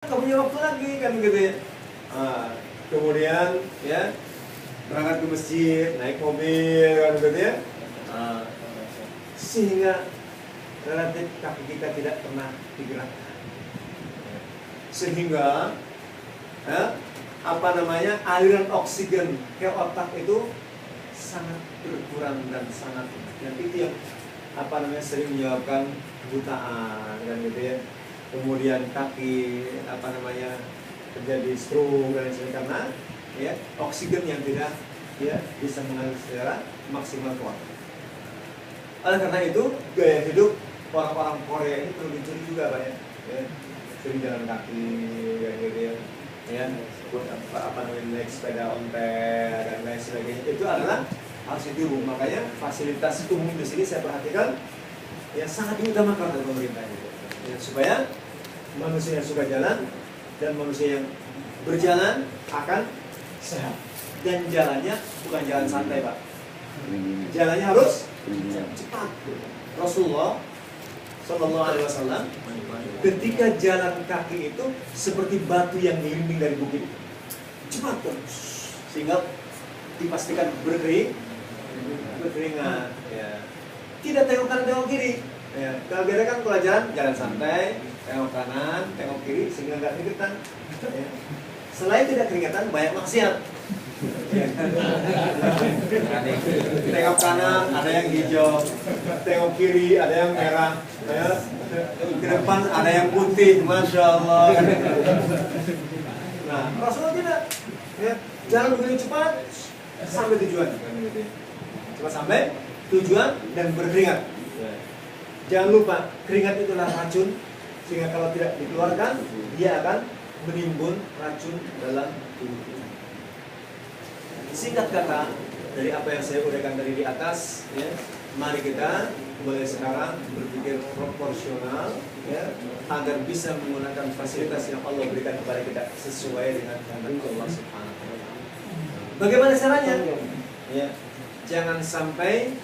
nggak punya waktu lagi kan gitu ya. Kemudian ya berangkat ke masjid, naik mobil kan gitu ya. Sehingga relatif kaki kita tidak pernah digerakkan. Sehingga aliran oksigen ke otak itu sangat berkurang dan sangat, dan itu yang sering menyebabkan kebutaan kan gitu ya. Kemudian kaki terjadi stroke dan sebagainya karena ya oksigen yang tidak bisa mengalir secara maksimal ke otak. Oleh karena itu gaya hidup orang-orang Korea ini perlu dicuri juga Pak ya. Sering jalan kaki kayak gitu ya. Naik sepeda ontel dan lain sebagainya, itu adalah harus didukung. Makanya fasilitas umum di sini saya perhatikan ya sangat diutamakan oleh pemerintah gitu. Ya, supaya manusia yang suka jalan dan manusia yang berjalan akan sehat, dan jalannya bukan jalan santai Pak, jalannya harus cepat. Rasulullah Shallallahu Alaihi Wasallam ketika jalan kaki itu seperti batu yang diimbing dari bukit, cepat terus sehingga dipastikan berkeringat ya. Tidak tengok kanan tengok kiri ya. Kalau beda kan kalau jalan santai, tengok kanan tengok kiri sehingga nggak keringetan ya. Selain tidak keringetan, banyak maksiat ya. Tengok kanan ada yang hijau, tengok kiri ada yang merah ya. Ke depan ada yang putih, Masya Allah. Nah, Rasulullah tidak ya, jalan begitu cepat sampai tujuan, cepat sampai tujuan dan berkeringat. Jangan lupa, keringat itulah racun, sehingga kalau tidak dikeluarkan dia akan menimbun racun dalam tubuh kita. Singkat kata, dari apa yang saya uraikan tadi di atas ya, mari kita mulai sekarang berpikir proporsional ya, agar bisa menggunakan fasilitas yang Allah berikan kepada kita sesuai dengan kehendak Allah Subhanahu wa taala. Bagaimana caranya? Ya, jangan sampai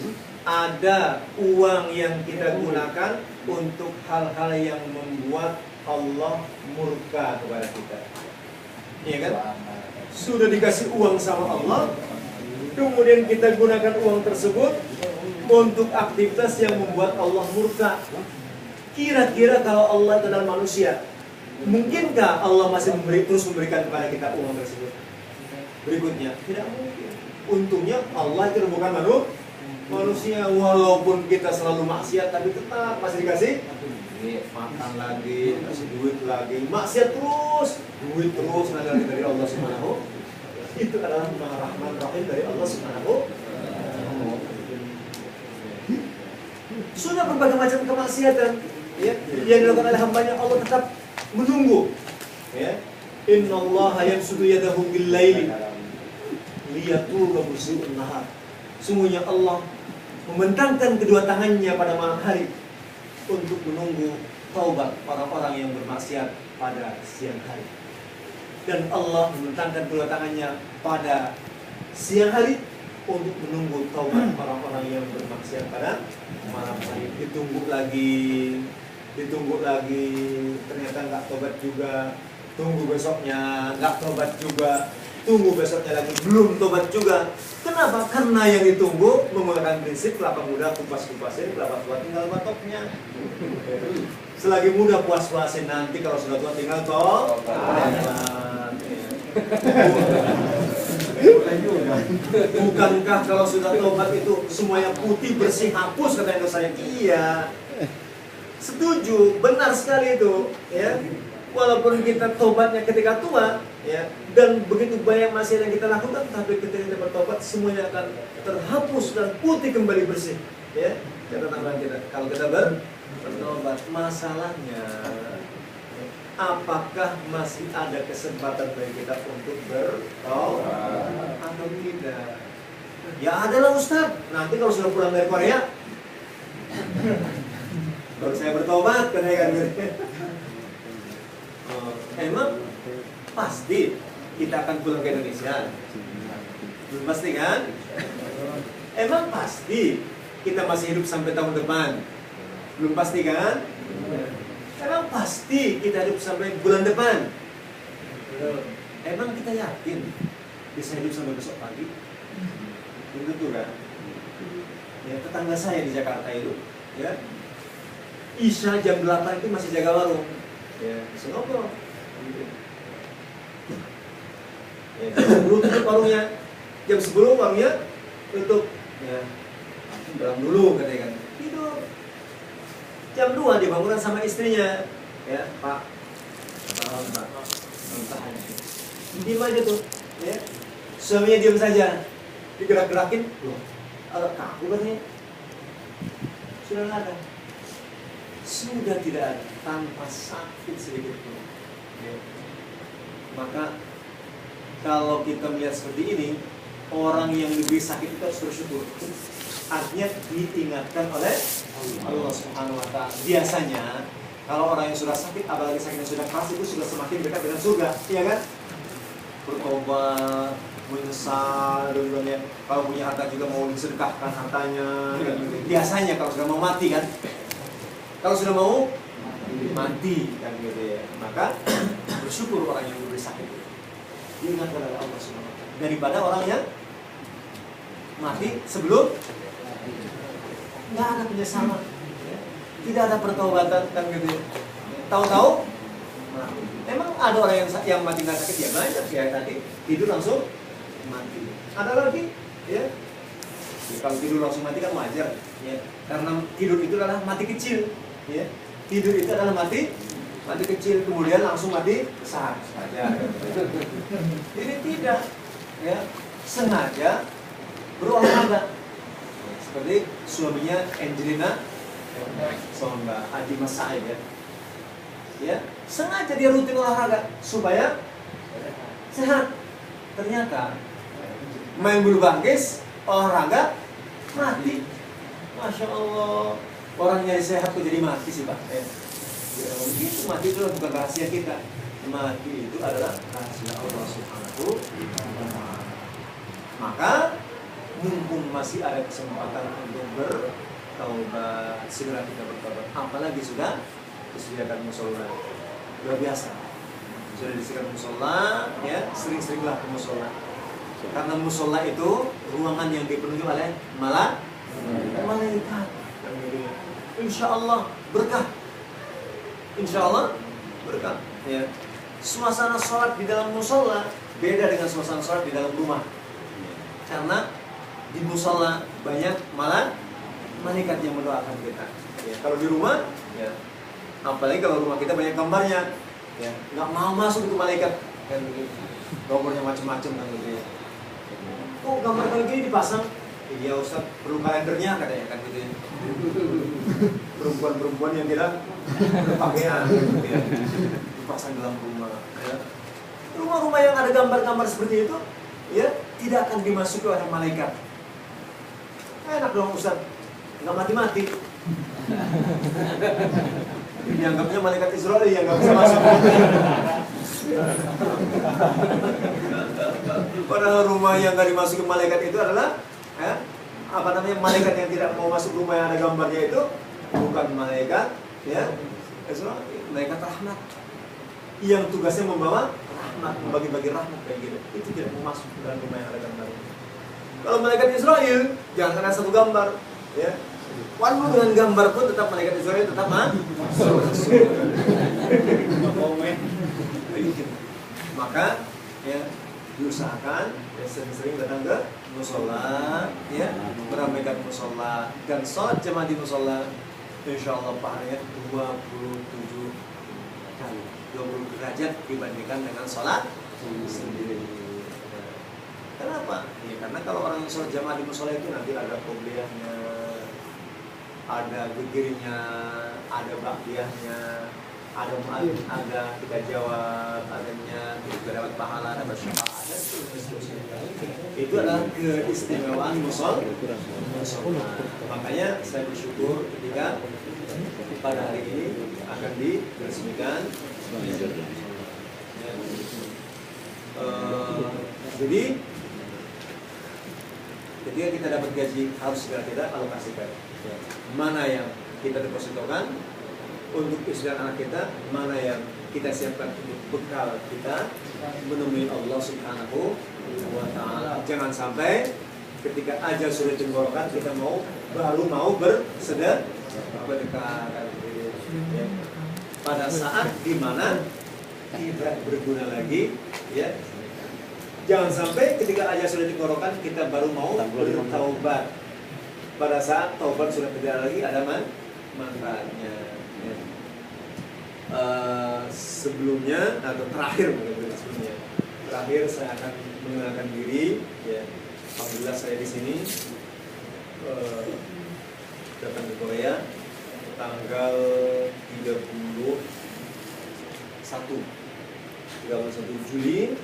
ada uang yang kita gunakan untuk hal-hal yang membuat Allah murka kepada kita. Iya kan? Sudah dikasih uang sama Allah, kemudian kita gunakan uang tersebut untuk aktivitas yang membuat Allah murka. Kira-kira kalau Allah itu adalah manusia, mungkinkah Allah masih terus memberikan kepada kita uang tersebut? Berikutnya, tidak mungkin. Untungnya Allah itu bukan manusia, walaupun kita selalu maksiat, tapi tetap masih dikasih makan lagi, kasih duit lagi, maksiat terus, duit terus dari Allah Subhanahu. Itu adalah Rahman Rahim dari Allah Subhanahu. Sudah berbagai macam kemaksiatan ya, yang dilakukan oleh hambanya, Allah tetap menunggu ya. Innallaha yabsutu yadahu bil laili liyatuba musii'un nahar. Sungguhnya Allah membentangkan kedua tangannya pada malam hari untuk menunggu taubat orang-orang yang bermaksiat pada siang hari. Dan Allah membentangkan kedua tangannya pada siang hari untuk menunggu taubat orang-orang yang bermaksiat pada malam hari. Ditunggu lagi, ternyata nggak tobat juga. Tunggu besoknya, nggak tobat juga. Tunggu besoknya lagi, belum tobat juga. Kenapa? Karena yang ditunggu menggunakan prinsip kelapa muda kupas-kupasin, kelapa tua tinggal batoknya. Selagi muda puas-puasin, nanti kalau sudah tua tinggal bukankah kalau sudah tobat itu semuanya putih bersih hapus kata dosanya? Iya, setuju, benar sekali itu ya. Walaupun kita tobatnya ketika tua ya, dan begitu banyak maksiat yang kita lakukan, tapi ketika kita bertobat semuanya akan terhapus dan putih kembali bersih ya. Kata tambahan kita, kalau kita bertobat, masalahnya apakah masih ada kesempatan bagi kita untuk bertobat atau tidak? Ya adalah Ustaz, nanti kalau sudah pulang dari Korea baru saya bertobat kan ya kan. Emang pasti kita akan pulang ke Indonesia? Belum pasti kan? Emang pasti kita masih hidup sampai tahun depan? Belum pasti kan? Emang Emang pasti kita hidup sampai bulan depan? Emang kita yakin bisa hidup sampai besok pagi? Belum tentu kan? Ya, tetangga saya di Jakarta itu, ya, Isya jam 8 itu masih jaga warung. Ya, masih ngobrol. Ya, jam 10 tutup warungnya. Jam 10 warungnya tutup. Ya, dalam dulu katanya kan. Tidur. Jam 2 dibangunan sama istrinya. Ya, Pak. Pak. Diam aja tuh. Ya. Suaminya diam saja. Digerak-gerakin. Loh, kaku katanya. Sudah nggak ada. Sudah tidak ada. Tanpa sakit sedikit pun. Ya. Maka kalau kita melihat seperti ini, orang yang lebih sakit itu harus bersyukur. Artinya diingatkan oleh Allah Subhanahu wa Ta'ala. Biasanya kalau orang yang sudah sakit, apalagi sakitnya sudah keras, itu sudah semakin dekat dengan surga, iya kan? Bertobat, menyesal, dan kalau punya harta juga mau disedekahkan hartanya. Biasanya kalau sudah mau mati kan, kalau sudah mau mati kan gitu ya. Maka bersyukur orang yang lebih sakit itu diingatkan oleh Allah Subhanahu wa Ta'ala daripada orang yang mati sebelum nggak ada penyesalan, ya. Tidak ada pertobatan kan gitu ya. Tahu-tahu, nah, emang ada orang yang mati nggak sakit ya banyak ya, tadi tidur langsung mati. Ada lagi, ya. Kalau tidur langsung mati kan wajar, ya. Karena tidur itu adalah mati kecil, ya. Tidur itu adalah mati kecil, kemudian langsung mati besar saja. Jadi tidak, ya, sengaja berolahraga. Seperti suaminya Angelina sama Mbak Adi Masaid ya. Ya, sengaja dia rutin olahraga supaya sehat. Ternyata main bulu tangkis, olahraga, mati. Masya Allah, orang nyari sehat kok jadi mati sih Pak. Ya, begitu, mati itu bukan rahasia kita. Mati itu adalah rahasia Allah Subhanahu wa Ta'ala. Maka mumpung masih ada kesempatan untuk bertaubat, segera kita bertaubat. Apalagi sudah disediakan musola, luar biasa. Sudah disediakan musola, ya, sering-seringlah ke musola. Karena musola itu ruangan yang dipenuhi oleh malaikat. Insya Allah berkah. Insya Allah berkah. Ya. Suasana sholat di dalam musola beda dengan suasana sholat di dalam rumah. Karena di musola banyak malaikat yang mendoakan kita. Ya, kalau di rumah, ya, apalagi kalau rumah kita banyak gambarnya, ya, nggak mau masuk itu malaikat, kan begitu. Gambarnya macam-macam kan gitu ya. Oh, gambar kayak gini dipasang? Iya Ustaz, perlu kalendernya katanya kan gitu ya. Perempuan-perempuan yang tidak berpakaian gitu ya, dipasang dalam rumah. Ya. Rumah-rumah yang ada gambar-gambar seperti itu, ya, tidak akan dimasuki oleh malaikat. Enak dong Ustaz, nggak mati-mati. Dianggapnya malaikat Israel yang nggak bisa masuk. Padahal rumah yang nggak dimasuki malaikat itu adalah, ya, apa namanya, malaikat yang tidak mau masuk rumah yang ada gambarnya itu bukan malaikat, ya, Israel, malaikat rahmat yang tugasnya membawa rahmat, membagi-bagi rahmat kayak gitu. Itu tidak mau masuk ke dalam rumah yang ada gambarnya. Kalau malaikat Israel, jangan ada satu gambar, ya. Walau dengan gambar pun tetap malaikat Israel tetap masuk. Maka, ya, diusahakan ya, sering-sering datang ke musola, ya, meramaikan musola dan sholat jamaah di musola. Insya Allah pahalanya 27 kali, 20 derajat dibandingkan dengan sholat sendiri. Kenapa? Ya, karena kalau orang yang sholat jamaah di musola itu nanti ada qobliyahnya, ada zikirnya, ada baqiyahnya, ada kita jawab, adanya kita dapat pahala, dapat syafaat, dan seterusnya. Itu adalah keistimewaan musola. Makanya saya bersyukur ketika pada hari ini akan diresmikan. Jadi ketika kita dapat gaji harus segera kita alokasikan. Mana yang kita depositokan untuk istri dan anak kita, mana yang kita siapkan untuk bekal kita menemui Allah Subhanahu wa Ta'ala. Jangan sampai ketika ajal sudah tenggorokan kita baru mau bersedekah ya. Pada saat dimana tidak berguna lagi ya. Jangan sampai ketika ajal sudah tenggorokan kita baru mau bertaubat. Pada saat taubat sudah tidak lagi ada manfaatnya ya. Sebelumnya atau terakhir saya akan mengenalkan diri ya. Alhamdulillah saya di sini datang ke Korea tanggal 31 Juli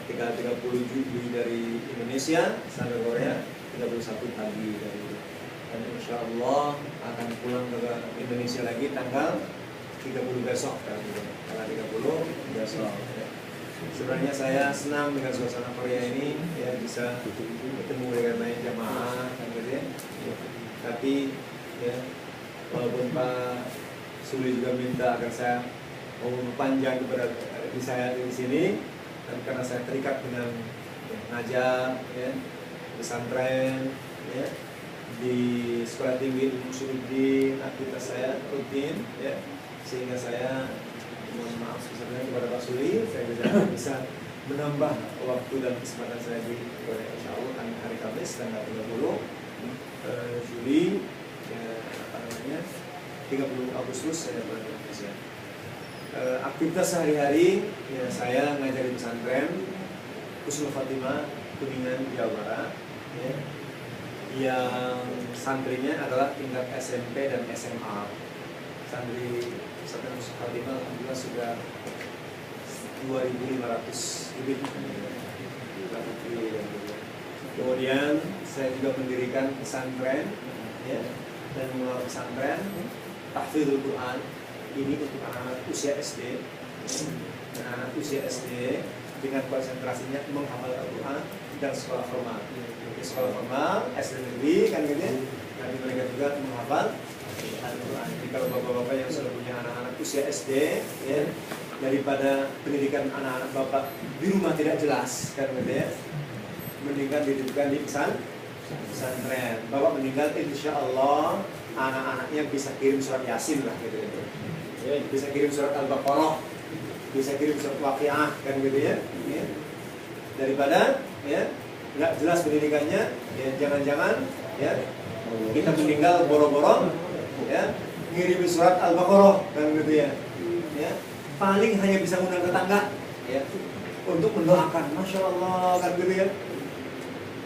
30 Juli dari Indonesia sampai Korea 31 pagi dari, dan insya Allah akan pulang ke Indonesia lagi tanggal 30 besok tanggal 30 besok ya. Sebenarnya saya senang dengan suasana Korea ini ya, bisa bertemu dengan banyak jamaah kan gitu ya. Tapi ya walaupun Pak Suli juga minta agar saya mau memperpanjang kepada di saya di sini, dan karena saya terikat dengan ngajar ya, pesantren ya, di sekolah tinggi Ilmu Syuruddin, aktivitas saya rutin ya, sehingga saya mohon maaf sebesarnya kepada Pak Suli, saya bisa menambah waktu dan kesempatan saya di Korea. Insya Allah hari Kamis tanggal 30 Juli ya, 30 Agustus saya pulang ke Indonesia. Aktivitas sehari-hari ya, saya ngajar di pesantren Husnul Fatimah Kuningan, Jawa Barat ya. Yang santrinya adalah tingkat SMP dan SMA. Santri pesantren Husnul Fatimah alhamdulillah sudah 2.500 lebih. Kemudian saya juga mendirikan pesantren ya, dan mengelola pesantren tahfidzul Quran ini untuk anak-anak usia SD. Anak-anak usia SD dengan konsentrasinya menghafal Al-Quran dan sekolah formal. Di sekolah formal SD negeri kan gitu ya. Nanti mereka juga menghafal Al-Quran. Jadi kalau bapak-bapak yang sudah punya anak-anak usia SD ya, daripada pendidikan anak-anak bapak di rumah tidak jelas kan gitu ya, mendingan didirikan di pesantren. Bapak meninggal insya Allah anak-anaknya bisa kirim surat Yasin lah gitu ya. Bisa kirim surat Al-Baqarah, bisa kirim surat Waqiah kan gitu ya. Daripada ya nggak jelas pendidikannya ya, jangan-jangan ya kita meninggal boro-boro ya ngirimin surat Al-Baqarah kan gitu ya. Paling hanya bisa ngundang tetangga ya untuk mendoakan, masya Allah kan gitu ya.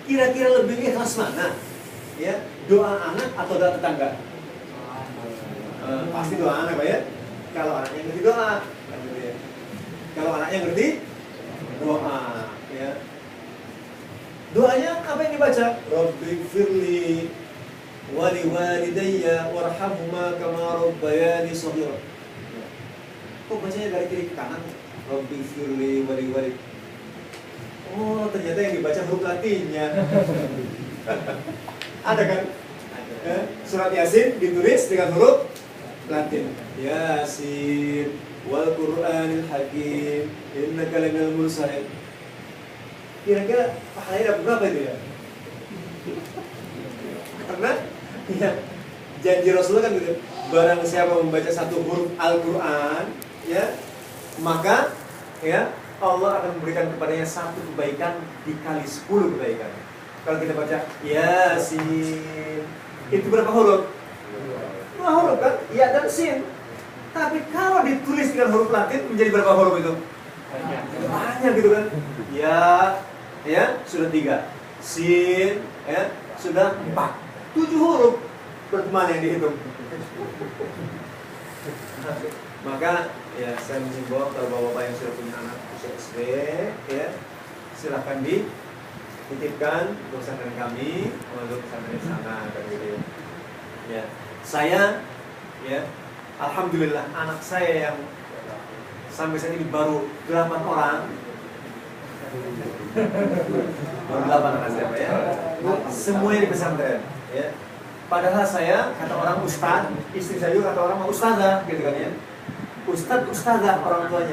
Kira-kira lebih ikhlas mana ya, doa anak atau doa tetangga? Pasti doa anak Pak ya. Kalau anaknya ngerti doa kan gitu ya. Kalau anaknya ngerti doa ya. Doanya apa yang dibaca? Rabbighfirli wa liwalidayya warhamhuma kama rabbayani shaghira. Kok bacanya dari kiri ke kanan? Rabbighfirli wa liwalidayya. Oh, ternyata yang dibaca huruf Latinnya. Ada kan? Ada. Surat Yasin ditulis dengan huruf Latin. Yasin wal Qur'anil Hakim innaka laminal mursalin. Kira-kira pahalanya dapat berapa itu ya? Karena ya, janji Rasulullah kan gitu. Barang siapa membaca satu huruf Al-Qur'an ya, maka ya Allah akan memberikan kepadanya satu kebaikan dikali 10 kebaikan. Kalau kita baca Yasin, itu berapa huruf? 2 huruf kan? Ya dan sin. Tapi kalau ditulis dengan huruf Latin menjadi berapa huruf itu? Banyak gitu kan? Ya sudah 3. Sin, ya sudah 4. 7 huruf. Berapa yang dihitung? Maka ya saya mengimbau kalau bapak-bapak yang sudah punya anak usia SD ya, silahkan dititipkan untuk pesantren kami untuk pesantren di sana kan gitu ya. Saya ya alhamdulillah anak saya yang sampai saat ini baru 8 orang. Baru 8 anak saya ya. Semuanya di pesantren ya. Padahal saya, kata orang ustad, istri saya juga kata orang ustazah gitu kan ya. Ustad, ustazah orang tuanya.